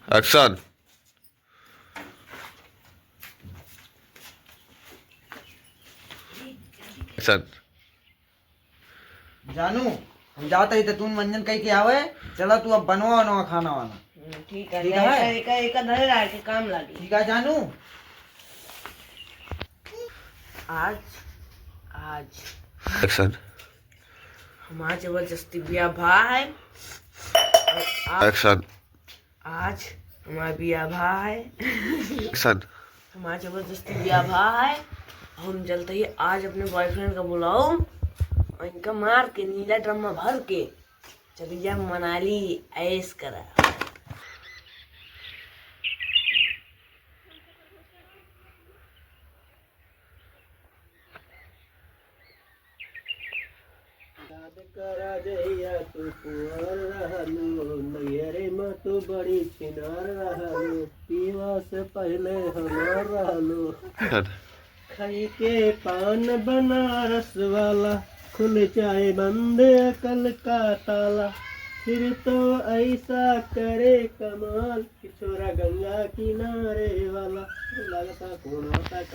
Action. Action. जानू हम जाते ही तो तू मंजन कही के आवे। चला तू अब बनवा बनवा खाना वाना। ठीक है। ठीक है एक धरे रहा के काम लागी। ठीक है जानू। आज आज एक्शन। हमारा जबरदस्ती ब्याह भा है। एक्शन। आज हमारा ब्याह भा है। एक्शन। हमारा जबरदस्ती ब्याह भा है। हम चलते ही आज अपने बॉयफ्रेंड का बुलाओ और इनका मार के नीला ड्रम में भर के चली जा मनाली ऐश करा। करा जइया तू कुंवर रहलू नैहरे में तू बड़ी छिनार रहलू पीवा से पहले हमार रहलू खाई के पान बनारस वाला खुल जाए बंद अकल का ताला फिर तो ऐसा करे कमाल कि छोरा गंगा किनारे वाला लगता कोना तक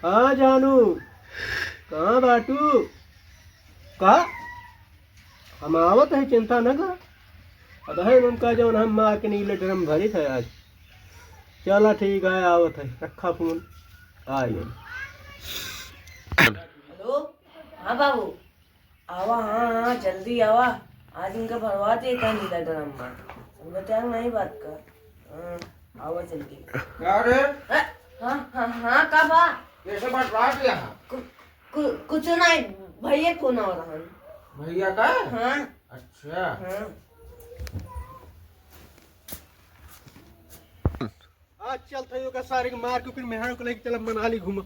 हाँ जानू कहाँ बाटू का हम आवत है चिंता न कर अदहे उनका जौन हम माँ के नीले ड्रम भरी थे आज। चला ठीक है आवत है रखा फोन आइए। हेलो हाँ बाबू आवा। हाँ जल्दी आवा। आज इनका भरवा दे का नीला ड्रम में समझते हैं नहीं बात का। आवा जल्दी। क्या रे हाँ हाँ हाँ का बा कैसे बात रात यहाँ कुछ नहीं भैया फोन आ रहा है। भैया का। हाँ अच्छा हाँ आज चल थे का सारे के मार के फिर मेहरान को लेके चल मनाली घूम।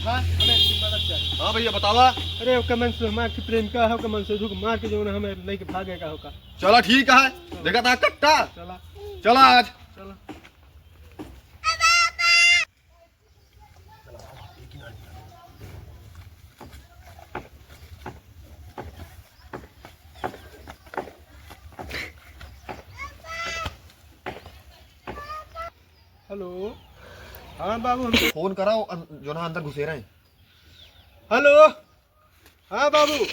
हाँ भैया बतावा। अरे कमन से मार की प्रेमिका है कमन से मार के जो ना हमें लेके भागे का होगा। चला ठीक है देखा था कट्टा। चला चला आज। चला हेलो हाँ बाबू हम फोन कराओ जो ना अंदर घुसे रहे। हेलो हाँ बाबू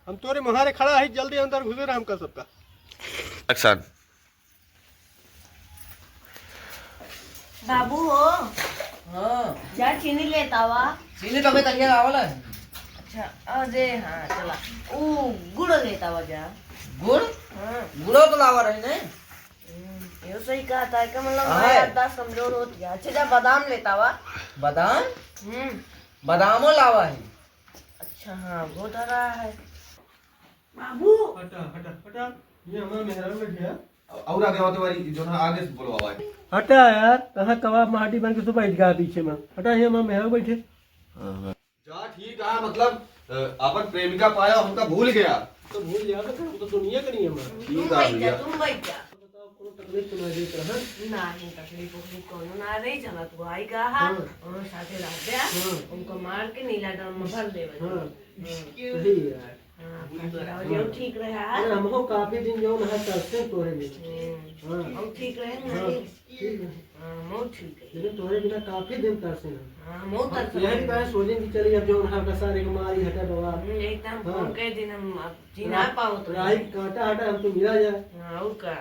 हम तोरे मुहारे खड़ा है जल्दी अंदर घुसे रहा हमका सबका। एक्शन। बाबू हो हाँ जा चीनी लेता वा। चीनी तो मैं तलिया आवल है। अच्छा अरे हाँ चला ओ गुड़ लेता वा जा। गुड़ हाँ गुड़ो तो लावा रहे ने। ये सही कहा था कि मतलब हाँ। हमारी याददाश्त कमजोर होती है। अच्छा जा बादाम लेता वा। बादाम हम्म बादामो लावा है। अच्छा हाँ वो धरा है बाबू। हटा हटा हटा ये हमारा मेहरान में गया। और आगे होते वाली जो ना आगे से बोलो आवाज। हटा यार कहाँ कबाब माटी बन के तो बैठ गया पीछे में। हटा ये हमारा मेहरान बैठे। जा ठीक है मतलब अपन प्रेमिका पाया हमका भूल गया। तो भूल गया तो दुनिया का नहीं है हमारा। ठीक है भैया। तुम बैठ जा। बताओ कोनो तकलीफ तो नहीं देख रहा है। नहीं तकलीफ उकलीफ कोनो ना रही। चला तू आई का और साथे रह गया उनको मार के नीला ड्रम में भर दे। हाँ सही यार। हाँ ठीक रहा अरे हमको काफी दिन जो ना चलते तोरे में। हाँ हम ठीक रहे हाँ नहीं। ठीक है हाँ बहुत ठीक है। लेकिन तोरे बिना काफी दिन तरसे ना। हाँ बहुत अच्छा यही बात सोचे कि चलिए अब जो ना का सारे को मारी हटा बाबा। एकदम फोन के दिन हम अब जी ना पाओ तो राई कांटा हटा हम तो मिला जाए। हाँ और का